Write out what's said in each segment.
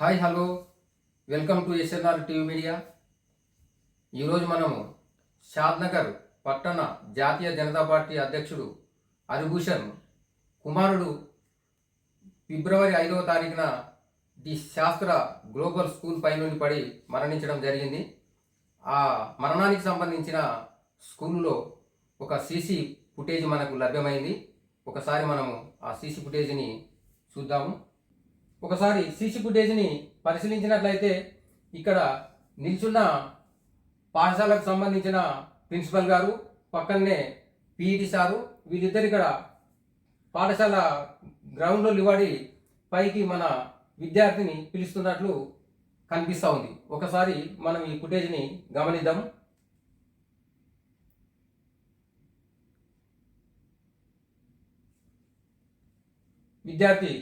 Hi hello welcome to SNR TV media. ఈరోజు మనము షాద్నగర్ పట్టణ జాతీయ జనతా పార్టీ అధ్యక్షుడు హరిభూషణ్ కుమారుడు ఫిబ్రవరి 5వ తారీఖున ది శాస్త్ర గ్లోబల్ స్కూల్ పై నుండి పడి మరణించడం జరిగింది. ఆ మరణానికి సంబంధించిన స్కూల్లో ఒక సీసీ ఫుటేజ్ మనకు లభ్యమైంది. ఒకసారి మనము ఆ సీసీ ఫుటేజ్ని చూద్దాము. ఒకసారి సీసీ ఫుటేజ్ని పరిశీలించినట్లయితే ఇక్కడ నిల్చున్న పాఠశాలకు సంబంధించిన ప్రిన్సిపల్ గారు, పక్కనే పీఈటీ సారు, వీళ్ళిద్దరు ఇక్కడ పాఠశాల గ్రౌండ్లో నిలబడి పైకి మన విద్యార్థిని పిలుస్తున్నట్లు కనిపిస్తూ ఉంది. ఒకసారి మనం ఈ ఫుటేజ్ని గమనిద్దాం.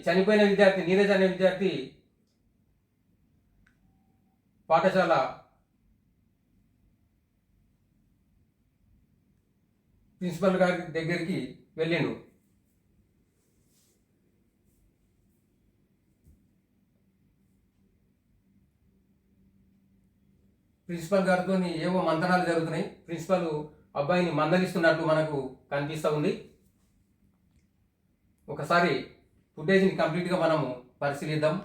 చనిపోయిన విద్యార్థి నీరజ్ అనే విద్యార్థి పాఠశాల ప్రిన్సిపల్ గారి దగ్గరికి వెళ్ళిండు. ప్రిన్సిపల్ గారితో ఏవో మంతనాలు జరుగుతున్నాయి. ప్రిన్సిపల్ అబ్బాయిని మందలిస్తున్నట్టు మనకు కనిపిస్తూ ఉంది. ఒకసారి ఫుటేజ్ని కంప్లీట్గా మనము పరిశీలిద్దాం.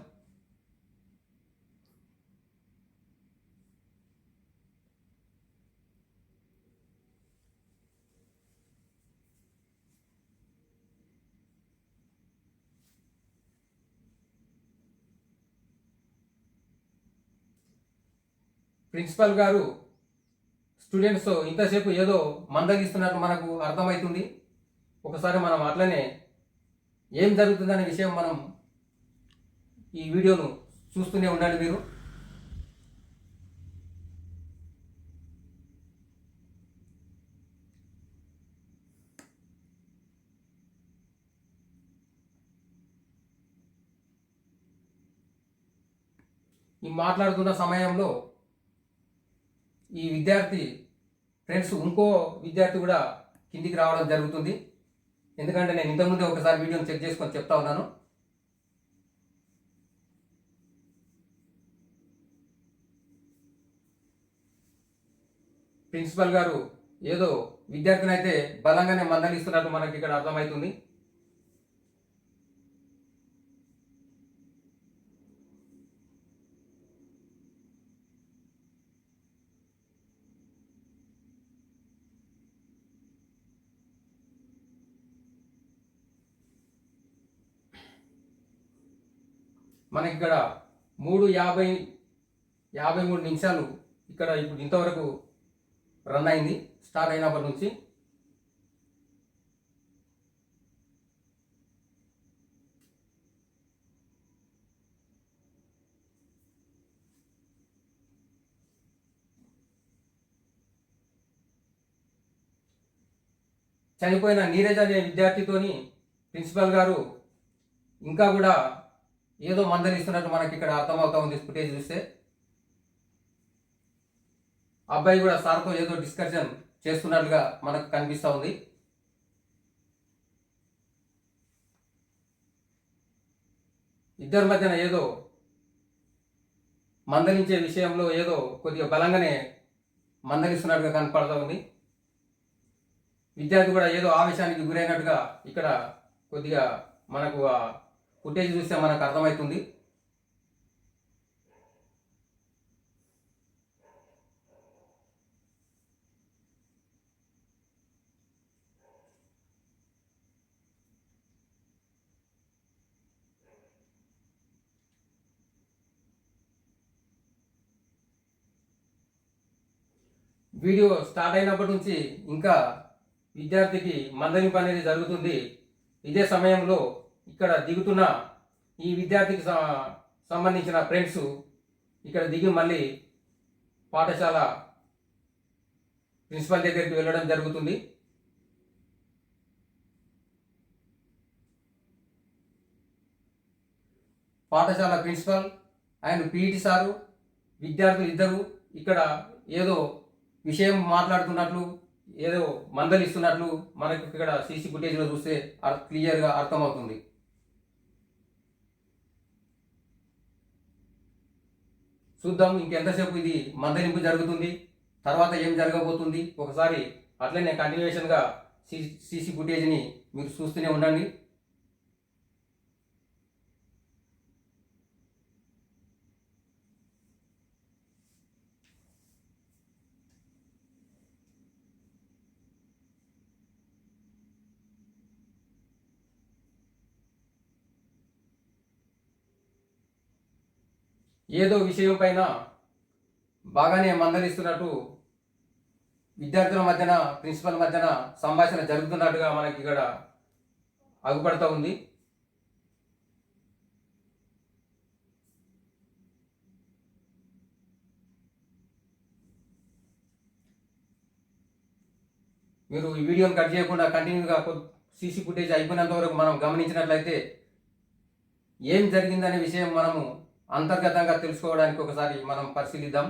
ప్రిన్సిపల్ గారు స్టూడెంట్స్ ఇంతసేపు ఏదో మందలిస్తున్నట్టు మనకు అర్థమవుతుంది. ఒకసారి మనం అట్లనే ఏం జరుగుతుందనే విషయం మనం ఈ వీడియోను చూస్తూనే ఉండండి. మీరు ఈ మాట్లాడుతున్న సమయంలో ఈ విద్యార్థి ఫ్రెండ్స్ ఇంకో విద్యార్థి కూడా కిందికి రావడం జరుగుతుంది. ఎందుకంటే నేను ఇంతకుముందే ఒకసారి వీడియోని చెక్ చేసుకొని చెప్తా ఉన్నాను. ప్రిన్సిపల్ గారు ఏదో విద్యార్థిని అయితే బలంగానే మందలిస్తున్నట్టు మనకి ఇక్కడ అర్థమవుతుంది. మనకి ఇక్కడ 3:53 నిమిషాలు ఇక్కడ ఇప్పుడు ఇంతవరకు రన్ అయింది స్టార్ట్ అయినప్పటి నుంచి. చనిపోయిన నీరజ్ అనే విద్యార్థితోని ప్రిన్సిపల్ గారు ఇంకా కూడా ఏదో మందలిస్తున్నట్టు మనకి ఇక్కడ అర్థమవుతా ఉంది. ఫుటేజ్ చూస్తే అబ్బాయి కూడా సార్తో ఏదో డిస్కషన్ చేస్తున్నట్లుగా మనకు కనిపిస్తూ ఉంది. ఇద్దరి మధ్యన ఏదో మందలించే విషయంలో ఏదో కొద్దిగా బలంగానే మందలిస్తున్నట్టుగా కనపడుతూ ఉంది. విద్యార్థి కూడా ఏదో ఆవేశానికి గురైనట్టుగా ఇక్కడ కొద్దిగా మనకు ఫుటేజ్ చూస్తే మనకు అర్థమవుతుంది. వీడియో స్టార్ట్ అయినప్పటి నుంచి ఇంకా విద్యార్థికి మందలింపు అనేది జరుగుతుంది. ఇదే సమయంలో ఇక్కడ దిగుతున్న ఈ విద్యార్థికి సంబంధించిన ఫ్రెండ్స్ ఇక్కడ దిగి మళ్ళీ పాఠశాల ప్రిన్సిపల్ దగ్గరికి వెళ్ళడం జరుగుతుంది. పాఠశాల ప్రిన్సిపల్ అండ్ పీఈటీ సారు, విద్యార్థులు ఇద్దరు ఇక్కడ ఏదో విషయం మాట్లాడుతున్నట్లు, ఏదో మందలిస్తున్నట్లు మనకి ఇక్కడ సీసీ ఫుటేజ్లో చూస్తే క్లియర్గా అర్థమవుతుంది. చూద్దాం ఇంకెంతసేపు ఇది మందలింపు జరుగుతుంది, తర్వాత ఏం జరగబోతుంది ఒకసారి అట్లనే కంటిన్యూషన్గా సీసీ ఫుటేజ్ని మీరు చూస్తూనే ఉండండి. ఏదో విషయం పైన బాగానే మందలిస్తున్నట్టు విద్యార్థుల మధ్యన ప్రిన్సిపల్ మధ్యన సంభాషణ జరుగుతున్నట్టుగా మనకి ఇక్కడ అగుపడుతూ ఉంది. మీరు ఈ వీడియోని కట్ చేయకుండా కంటిన్యూగా సీసీ ఫుటేజ్ అయిపోయినంత వరకు మనం గమనించినట్లయితే ఏం జరిగిందనే విషయం మనము అంతర్గతంగా తెలుసుకోవడానికి ఒకసారి మనం పరిశీలిద్దాం.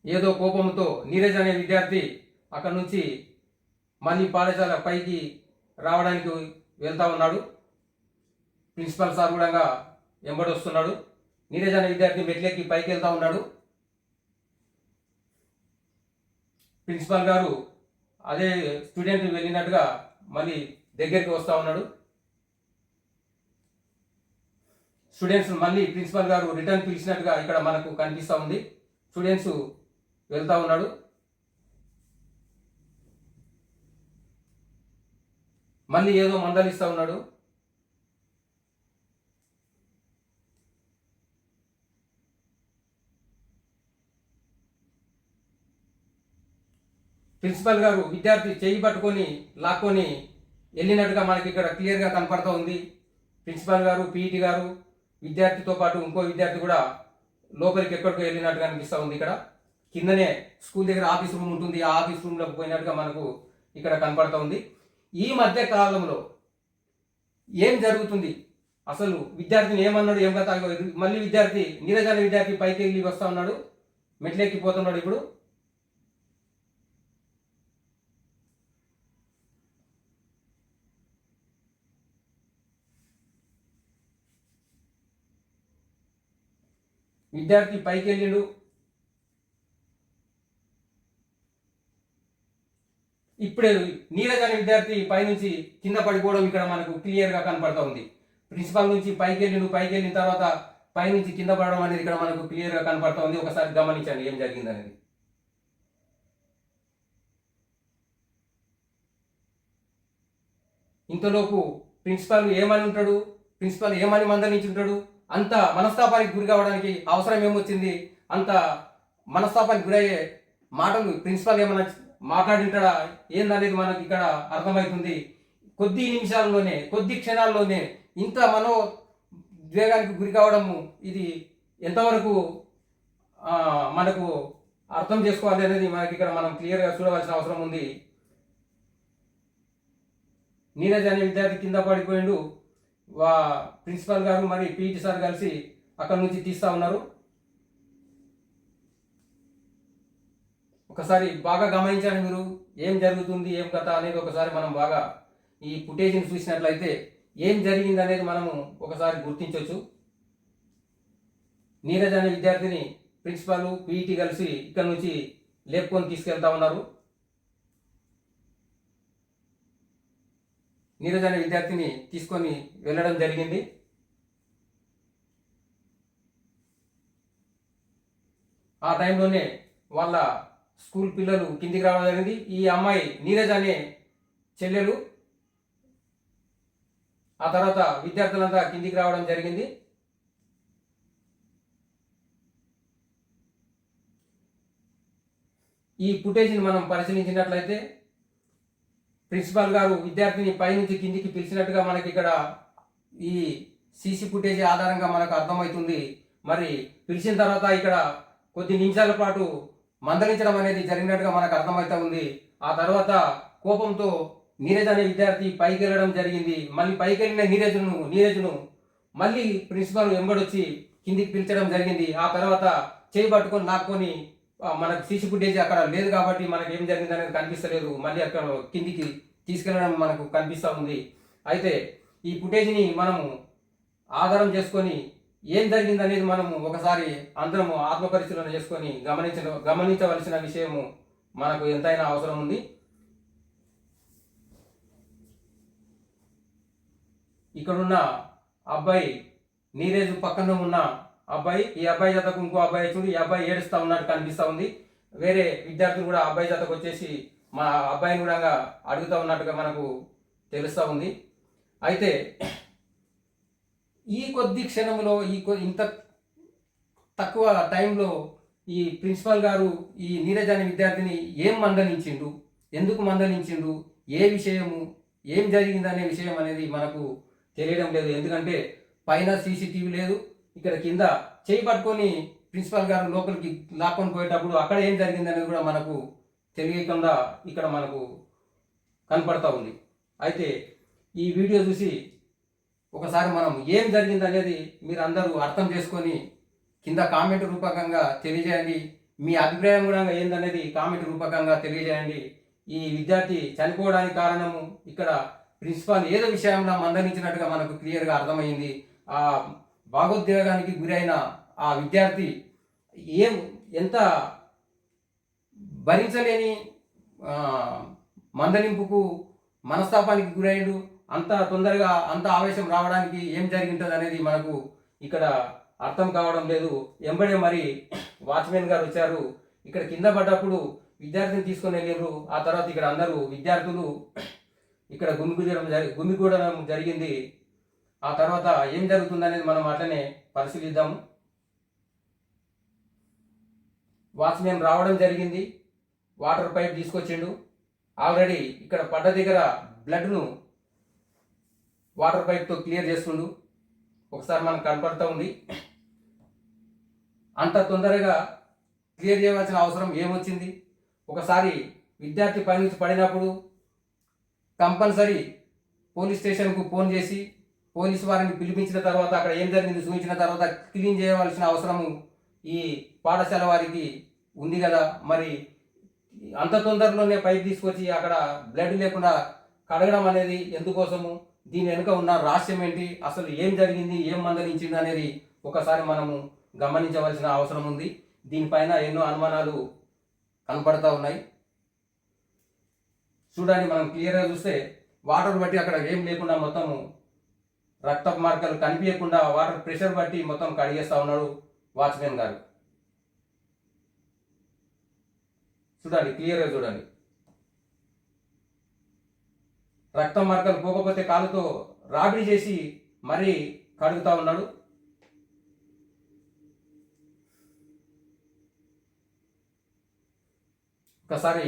ఏదో కోపంతో నీరజ్ అనే విద్యార్థి అక్కడి నుంచి మళ్ళీ పాఠశాల పైకి రావడానికి వెళ్తూ ఉన్నాడు. ప్రిన్సిపల్ సార్ కూడా వెంబడొస్తున్నాడు. నీరజ్ అనే విద్యార్థి మెట్లెక్కి పైకి వెళ్తూ ఉన్నాడు. ప్రిన్సిపల్ గారు అదే స్టూడెంట్ వెళ్ళినట్టుగా మళ్ళీ దగ్గరికి వస్తూ ఉన్నాడు. స్టూడెంట్స్ మళ్ళీ ప్రిన్సిపల్ గారు రిటర్న్ పిలిచినట్టుగా ఇక్కడ మనకు కనిపిస్తూ ఉంది. స్టూడెంట్స్ వెళ్తూ ఉన్నాడు. మళ్ళీ ఏదో మందలిస్తూ ఉన్నాడు. ప్రిన్సిపల్ గారు విద్యార్థి చేయి పట్టుకొని లాక్కొని వెళ్ళినట్టుగా మనకి ఇక్కడ క్లియర్గా కనపడుతూ ఉంది. ప్రిన్సిపల్ గారు, పీఈటీ గారు, విద్యార్థితో పాటు ఇంకో విద్యార్థి కూడా లోపలికి ఎక్కడికో వెళ్ళినట్టుగా అనిపిస్తూ ఉంది. ఇక్కడ కిందనే స్కూల్ దగ్గర ఆఫీస్ రూమ్ ఉంటుంది. ఆ ఆఫీస్ రూమ్లోకి పోయినట్టుగా మనకు ఇక్కడ కనపడుతూ ఉంది. ఈ మధ్య కాలంలో ఏం జరుగుతుంది, అసలు విద్యార్థిని ఏమన్నాడు, ఏం కథ? మళ్ళీ విద్యార్థి నీరజ్ అనే విద్యార్థి పైకి వెళ్ళి వస్తూ ఉన్నాడు, మెట్లెక్కిపోతున్నాడు. ఇప్పుడు విద్యార్థి పైకి వెళ్ళిండు. ఇప్పుడే నీరజ్ అనే విద్యార్థి పైనుంచి కింద పడిపోవడం ఇక్కడ మనకు క్లియర్గా కనపడుతూ ఉంది. ప్రిన్సిపాల్ నుంచి పైకి వెళ్ళిన తర్వాత పైనుంచి కింద పడడం అనేది ఇక్కడ మనకు క్లియర్గా కనపడుతూ ఉంది. ఒకసారి గమనించండి ఏం జరిగింది అనేది. ఇంతలోపు ప్రిన్సిపాల్ ఏమని ఉంటాడు, ప్రిన్సిపాల్ ఏమని మందలించి ఉంటాడు, అంత మనస్తాపానికి గురి కావడానికి అవసరం ఏమొచ్చింది? అంత మనస్తాపానికి గురయ్యే మాటలు ప్రిన్సిపాల్ ఏమన్నా మాట్లాడింటాడా ఏందనేది మనకి ఇక్కడ అర్థమవుతుంది. కొద్ది నిమిషాల్లోనే, కొద్ది క్షణాల్లోనే ఇంత మనోద్వేగానికి గురి కావడము ఇది ఎంతవరకు మనకు అర్థం చేసుకోవాలి అనేది మనకి ఇక్కడ మనం క్లియర్గా చూడవలసిన అవసరం ఉంది. నీరజ్ అనే విద్యార్థి కింద పడిపోయిండు. ప్రిన్సిపల్ గారు మరి పీఈటీ సార్ కలిసి అక్కడి నుంచి తీస్తూ ఉన్నారు. ఒకసారి బాగా గమనించండి మీరు, ఏం జరుగుతుంది, ఏం కథ అనేది ఒకసారి మనం బాగా ఈ ఫుటేజ్ని చూసినట్లయితే ఏం జరిగింది అనేది మనము ఒకసారి గుర్తించవచ్చు. నీరజ్ అనే విద్యార్థిని ప్రిన్సిపాల్, పీఈటీ కలిసి ఇక్కడ నుంచి లేపుకొని తీసుకెళ్తా ఉన్నారు. నీరజ్ అనే విద్యార్థిని తీసుకొని వెళ్ళడం జరిగింది. ఆ టైంలోనే వాళ్ళ స్కూల్ పిల్లలు కిందికి రావడం జరిగింది. ఈ అమ్మాయి నీరజ్ అనే చెల్లెలు. ఆ తర్వాత విద్యార్థులంతా కిందికి రావడం జరిగింది. ఈ ఫుటేజ్ని మనం పరిశీలించినట్లయితే ప్రిన్సిపాల్ గారు విద్యార్థిని పైనుంచి కిందికి పిలిచినట్టుగా మనకి ఇక్కడ ఈ సీసీ ఫుటేజ్ ఆధారంగా మనకు అర్థమవుతుంది. మరి పిలిచిన తర్వాత ఇక్కడ కొద్ది నిమిషాల పాటు మందలించడం అనేది జరిగినట్టుగా మనకు అర్థమవుతా ఉంది. ఆ తర్వాత కోపంతో నీరజ్ అనే విద్యార్థి పైకి వెళ్ళడం జరిగింది. మళ్ళీ పైకి వెళ్ళిన నీరజ్ను మళ్ళీ ప్రిన్సిపాల్ వెంబడొచ్చి కిందికి పిలిచడం జరిగింది. ఆ తర్వాత చేయి పట్టుకొని లాక్కొని, మనకు సీసీ ఫుటేజ్ అక్కడ లేదు కాబట్టి మనకు ఏం జరిగింది అనేది కనిపిస్తలేదు, మళ్ళీ అక్కడ కిందికి తీసుకెళ్ళడం మనకు కనిపిస్తూ ఉంది. అయితే ఈ ఫుటేజ్ని మనము ఆధారం చేసుకొని ఏం జరిగింది అనేది మనము ఒకసారి అందరము ఆత్మపరిశీలన చేసుకొని గమనించవలసిన విషయము మనకు ఎంతైనా అవసరం ఉంది. ఇక్కడున్న అబ్బాయి నీరేజ్ పక్కన ఉన్న అబ్బాయి, ఈ అబ్బాయి జతకు ఇంకో అబ్బాయి చూడు, ఈ అబ్బాయి ఏడుస్తూ ఉన్నట్టు కనిపిస్తూ ఉంది. వేరే విద్యార్థులు కూడా అబ్బాయి జతకు వచ్చేసి మా అబ్బాయిని కూడా అడుగుతూ ఉన్నట్టుగా మనకు తెలుస్తూ ఉంది. అయితే ఈ కొద్ది క్షణంలో ఇంత తక్కువ టైంలో ఈ ప్రిన్సిపాల్ గారు ఈ నీరజ్ అనే విద్యార్థిని ఏం మందలించిండు, ఎందుకు మందలించిండు, ఏ విషయము, ఏం జరిగిందనే విషయం అనేది మనకు తెలియడం లేదు. ఎందుకంటే పైన సీసీటీవీ లేదు, ఇక్కడ కింద చేయి పట్టుకొని ప్రిన్సిపాల్ గారు లోపలికి లాక్కొని పోయేటప్పుడు అక్కడ ఏం జరిగింది అనేది కూడా మనకు తెలియకుండా ఇక్కడ మనకు కనపడతా ఉంది. అయితే ఈ వీడియో చూసి ఒకసారి మనం ఏం జరిగింది అనేది మీరు అందరూ అర్థం చేసుకొని కింద కామెంట్ రూపకంగా తెలియజేయండి. మీ అభిప్రాయం కూడా ఏందనేది కామెంట్ రూపకంగా తెలియజేయండి. ఈ విద్యార్థి చనిపోవడానికి కారణము ఇక్కడ ప్రిన్సిపాల్ ఏదో విషయంలో మందలించినట్టుగా మనకు క్లియర్గా అర్థమైంది. ఆ భావోద్వేగానికి గురైన ఆ విద్యార్థి ఎంత భరించలేని మందలింపుకు మనస్తాపానికి గురైండు, అంత తొందరగా అంత ఆవేశం రావడానికి ఏం జరిగింటుంది అనేది మనకు ఇక్కడ అర్థం కావడం లేదు. ఎంబడే మరి వాచ్మెన్ గారు వచ్చారు, ఇక్కడ కింద పడ్డప్పుడు విద్యార్థిని తీసుకొని వెళ్ళారు. ఆ తర్వాత ఇక్కడ అందరూ విద్యార్థులు ఇక్కడ గుమిగూడడం జరిగింది. ఆ తర్వాత ఏం జరుగుతుందనేది మనం అట్లనే పరిశీలిద్దాము. వాచ్మెన్ రావడం జరిగింది, వాటర్ పైప్ తీసుకొచ్చిండు. ఆల్రెడీ ఇక్కడ పడ్డ దగ్గర బ్లడ్ను వాటర్ పైప్తో క్లియర్ చేస్తుండు. ఒకసారి మనకు కనపడుతూ ఉంది. అంత తొందరగా క్లియర్ చేయవలసిన అవసరం ఏమొచ్చింది? ఒకసారి విద్యార్థి పైనుంచి పడినప్పుడు కంపల్సరీ పోలీస్ స్టేషన్కు ఫోన్ చేసి పోలీసు వారిని పిలిపించిన తర్వాత అక్కడ ఏం జరిగింది చూపించిన తర్వాత క్లీన్ చేయవలసిన అవసరము ఈ పాఠశాల వారికి ఉంది కదా. మరి అంత తొందరలోనే పైప్ తీసుకొచ్చి అక్కడ బ్లడ్ లేకుండా కడగడం అనేది ఎందుకోసము? దీని వెనుక ఉన్న రహస్యం ఏంటి? అసలు ఏం జరిగింది, ఏం మందలించింది అనేది ఒకసారి మనము గమనించవలసిన అవసరం ఉంది. దీనిపైన ఎన్నో అనుమానాలు కనపడతా ఉన్నాయి. చూడండి, మనం క్లియర్గా చూస్తే వాటర్ బట్టి అక్కడ ఏం లేకుండా మొత్తము రక్త మార్కలు కనిపించకుండా వాటర్ ప్రెషర్ బట్టి మొత్తం కడిగేస్తూ ఉన్నాడు వాచ్మెన్ గారు. చూడండి, క్లియర్గా చూడండి. రక్త మార్కలు పోకపోతే కాలుతో రాబడి చేసి మరీ కడుగుతూ ఉన్నాడు. ఒకసారి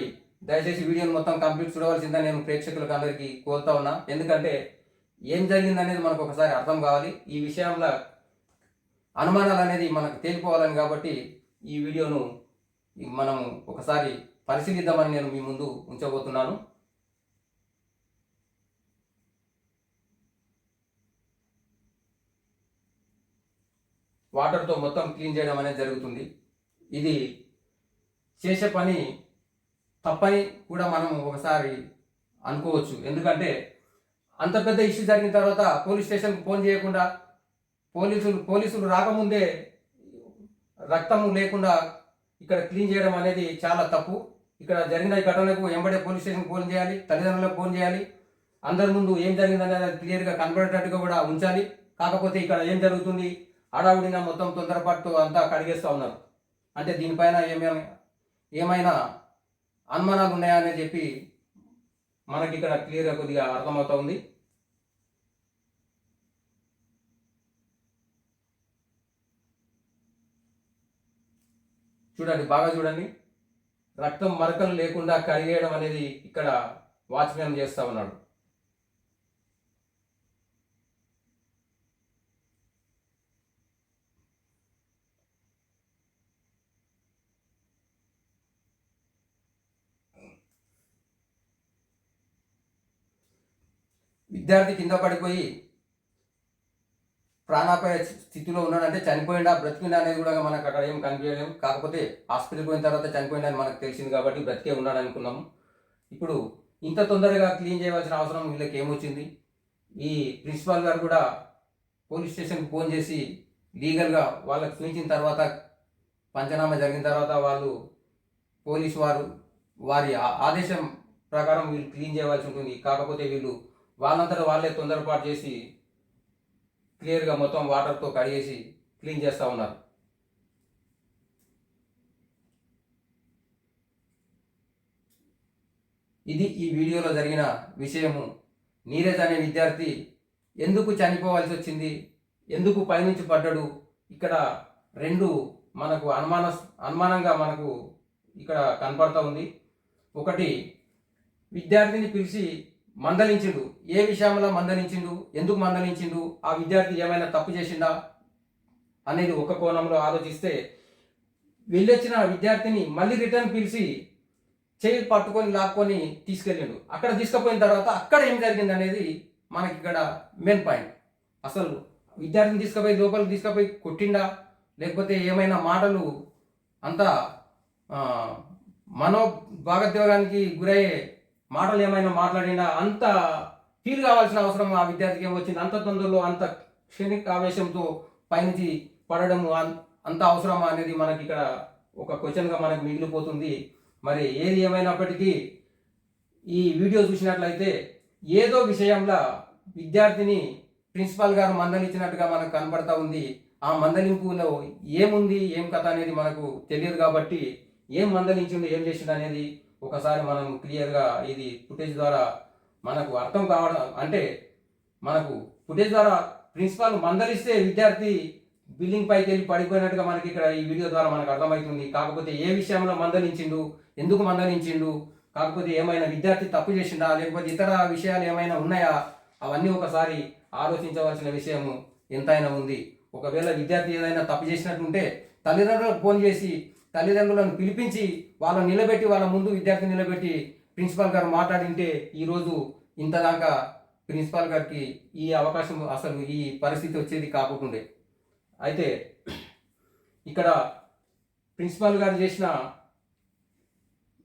దయచేసి వీడియోని మొత్తం కంప్లీట్ చూడవలసిందని నేను ప్రేక్షకులకు అందరికీ కోరుతా ఉన్నా. ఎందుకంటే ఏం జరిగిందనేది మనకు ఒకసారి అర్థం కావాలి. ఈ విషయంలో అనుమానాలు అనేది మనకు తేలిపోవాలని కాబట్టి ఈ వీడియోను మనము ఒకసారి పరిశీలిద్దామని నేను మీ ముందు ఉంచబోతున్నాను. వాటర్తో మొత్తం క్లీన్ చేయడం అనేది జరుగుతుంది. ఇది చేసే పని తప్పని కూడా మనం ఒకసారి అనుకోవచ్చు. ఎందుకంటే అంత పెద్ద ఇష్యూ జరిగిన తర్వాత పోలీస్ స్టేషన్కి ఫోన్ చేయకుండా పోలీసులు రాకముందే రక్తము లేకుండా ఇక్కడ క్లీన్ చేయడం అనేది చాలా తప్పు. ఇక్కడ జరిగిన ఈ ఘటనకు ఎంబడే పోలీస్ స్టేషన్కి ఫోన్ చేయాలి, తల్లిదండ్రులకు ఫోన్ చేయాలి, అందరి ముందు ఏం జరిగిందనేది క్లియర్గా కనబడేటట్టుగా కూడా ఉంచాలి. కాకపోతే ఇక్కడ ఏం జరుగుతుంది, హడావుడిగా మొత్తం తొందరపాటుతో అంతా కడిగేస్తూ ఉన్నారు. అంటే దీనిపైన ఏమైనా అనుమానాలు ఉన్నాయా అని చెప్పి మనకి ఇక్కడ క్లియర్గా కొద్దిగా అర్థమవుతా ఉంది. చూడండి, బాగా చూడండి. రక్తం మరకలు లేకుండా కడిగేయడం అనేది ఇక్కడ వాచ్మెన్ చేస్తూ ఉన్నాడు. విద్యార్థి కింద పడిపోయి ప్రాణాపాయ స్థితిలో ఉన్నాడంటే చనిపోయిందా బ్రతికిందా అనేది కూడా మనకు అక్కడ ఏం కనిపించలేము. కాకపోతే హాస్పిటల్కి పోయిన తర్వాత చనిపోయిందని మనకు తెలిసింది కాబట్టి బ్రతికే ఉన్నాడు అనుకున్నాము. ఇప్పుడు ఇంత తొందరగా క్లీన్ చేయవలసిన అవసరం వీళ్ళకి ఏమొచ్చింది? ఈ ప్రిన్సిపాల్ గారు కూడా పోలీస్ స్టేషన్కి ఫోన్ చేసి లీగల్గా వాళ్ళకి చూపించిన తర్వాత పంచనామా జరిగిన తర్వాత వాళ్ళు పోలీసు వారి ఆదేశం ప్రకారం వీళ్ళు క్లీన్ చేయవలసి ఉంటుంది. కాకపోతే వీళ్ళు వాళ్ళంతటా వాళ్ళే తొందరపాటు చేసి క్లియర్గా మొత్తం వాటర్తో కడిగేసి క్లీన్ చేస్తూ ఉన్నారు. ఇది ఈ వీడియోలో జరిగిన విషయము. నీరజ్ అనే విద్యార్థి ఎందుకు చనిపోవాల్సి వచ్చింది, ఎందుకు పైనుంచి పడ్డాడు, ఇక్కడ రెండు మనకు అనుమానంగా మనకు ఇక్కడ కనపడతా ఉంది. ఒకటి, విద్యార్థిని పిలిచి మందలించిండు. ఏ విషయంలో మందలించిండు, ఎందుకు మందలించిండు, ఆ విద్యార్థి ఏమైనా తప్పు చేసిండా అనేది ఒక కోణంలో ఆలోచిస్తే, వెళ్ళొచ్చిన విద్యార్థిని మళ్ళీ రిటర్న్ పిలిచి చేయి పట్టుకొని లాక్కొని తీసుకెళ్ళిండు. అక్కడ తీసుకుపోయిన తర్వాత అక్కడ ఏం జరిగింది అనేది మనకి ఇక్కడ మెయిన్ పాయింట్. అసలు విద్యార్థిని తీసుకుపోయి లోపలికి తీసుకుపోయి కొట్టిండా, లేకపోతే ఏమైనా మాటలు అంతా మనోభాగోద్వేగానికి గురయ్యే మాటలు ఏమైనా మాట్లాడిండా, అంత ఫీల్ కావాల్సిన అవసరం ఆ విద్యార్థికి ఏమొచ్చింది, అంత తొందరలో అంత క్షణిక ఆవేశంతో పైనుంచి పడడము అంత అవసరమా అనేది మనకి ఇక్కడ ఒక క్వశ్చన్గా మనకు మిగిలిపోతుంది. మరి ఏది ఏమైనప్పటికీ ఈ వీడియో చూసినట్లయితే ఏదో విషయంలో విద్యార్థిని ప్రిన్సిపాల్ గారు మందలించినట్టుగా మనకు కనపడతా ఉంది. ఆ మందలింపులో ఏముంది, ఏం కథ అనేది మనకు తెలియదు. కాబట్టి ఏం మందలించిండు, ఏం చేసిండు అనేది ఒకసారి మనం క్లియర్గా ఇది ఫుటేజ్ ద్వారా మనకు అర్థం కావడం, అంటే మనకు ఫుటేజ్ ద్వారా ప్రిన్సిపాల్ మందలిస్తే విద్యార్థి బిల్డింగ్ పైకి వెళ్ళి పడిపోయినట్టుగా మనకి ఇక్కడ ఈ వీడియో ద్వారా మనకు అర్థమవుతుంది. కాకపోతే ఏ విషయంలో మందలించిండు, ఎందుకు మందలించిండు, కాకపోతే ఏమైనా విద్యార్థి తప్పు చేసిండా, లేకపోతే ఇతర విషయాలు ఏమైనా ఉన్నాయా, అవన్నీ ఒకసారి ఆలోచించవలసిన విషయము ఎంతైనా ఉంది. ఒకవేళ విద్యార్థి ఏదైనా తప్పు చేసినట్టుంటే తల్లిదండ్రులకు ఫోన్ చేసి తల్లిదండ్రులను పిలిపించి వాళ్ళని నిలబెట్టి, వాళ్ళ ముందు విద్యార్థి నిలబెట్టి ప్రిన్సిపాల్ గారు మాట్లాడింటే ఈరోజు ఇంతదాకా ప్రిన్సిపాల్ గారికి ఈ అవకాశం, అసలు ఈ పరిస్థితి వచ్చేది కాకుంటుండే. అయితే ఇక్కడ ప్రిన్సిపాల్ గారు చేసిన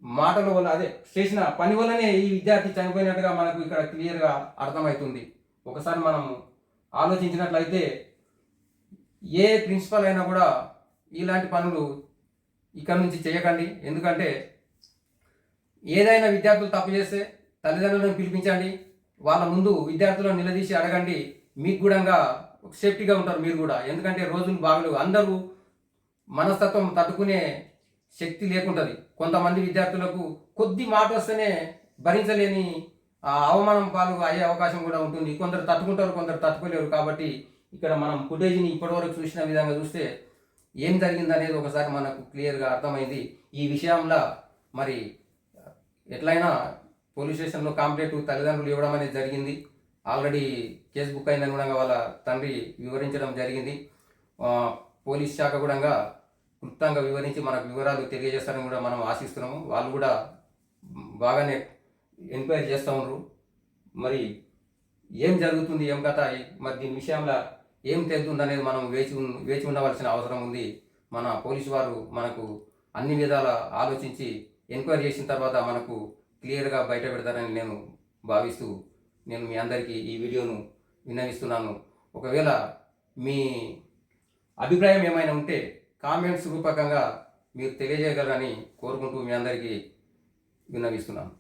మాటల వల్ల, అదే చేసిన పని వల్లనే ఈ విద్యార్థి చనిపోయినట్టుగా మనకు ఇక్కడ క్లియర్గా అర్థమవుతుంది. ఒకసారి మనం ఆలోచించినట్లయితే ఏ ప్రిన్సిపల్ అయినా కూడా ఇలాంటి పనులు ఇక్కడ నుంచి చేయకండి. ఎందుకంటే ఏదైనా విద్యార్థులు తప్పు చేస్తే తల్లిదండ్రులను పిలిపించండి, వాళ్ళ ముందు విద్యార్థులను నిలదీసి అడగండి. మీకు కూడా సేఫ్టీగా ఉంటారు మీరు కూడా. ఎందుకంటే రోజులు బాగలేవు, అందరూ మనస్తత్వం తట్టుకునే శక్తి లేకుంటుంది. కొంతమంది విద్యార్థులకు కొద్ది మాట వస్తేనే భరించలేని అవమానం పాలు అయ్యే అవకాశం కూడా ఉంటుంది. కొందరు తట్టుకుంటారు, కొందరు తట్టుకోలేరు. కాబట్టి ఇక్కడ మనం ఫుటేజ్ని ఇప్పటివరకు చూసిన విధంగా చూస్తే ఏం జరిగింది అనేది ఒకసారి మనకు క్లియర్గా అర్థమైంది. ఈ విషయంలో మరి ఎట్లయినా పోలీస్ స్టేషన్లో కంప్లైంట్ తల్లిదండ్రులు ఇవ్వడం అనేది జరిగింది. ఆల్రెడీ కేసు బుక్ అయిందని కూడా వాళ్ళ తండ్రి వివరించడం జరిగింది. పోలీస్ శాఖ కూడా క్లుప్తంగా వివరించి మనకు వివరాలు తెలియజేస్తారని కూడా మనం ఆశిస్తున్నాము. వాళ్ళు కూడా బాగానే ఎంక్వైరీ చేస్తూ ఉన్నారు. మరి ఏం జరుగుతుంది, ఏం కథ, మరి దీని విషయంలో ఏం తెలుస్తుంది అనేది మనం వేచి ఉండవలసిన అవసరం ఉంది. మన పోలీసు వారు మనకు అన్ని విధాల ఆలోచించి ఎంక్వైరీ చేసిన తర్వాత మనకు క్లియర్గా బయట పెడతారని నేను భావిస్తూ నేను మీ అందరికీ ఈ వీడియోను విన్నవిస్తున్నాను. ఒకవేళ మీ అభిప్రాయం ఏమైనా ఉంటే కామెంట్స్ రూపకంగా మీరు తెలియజేయగలరని కోరుకుంటూ మీ అందరికీ విన్నవిస్తున్నాను.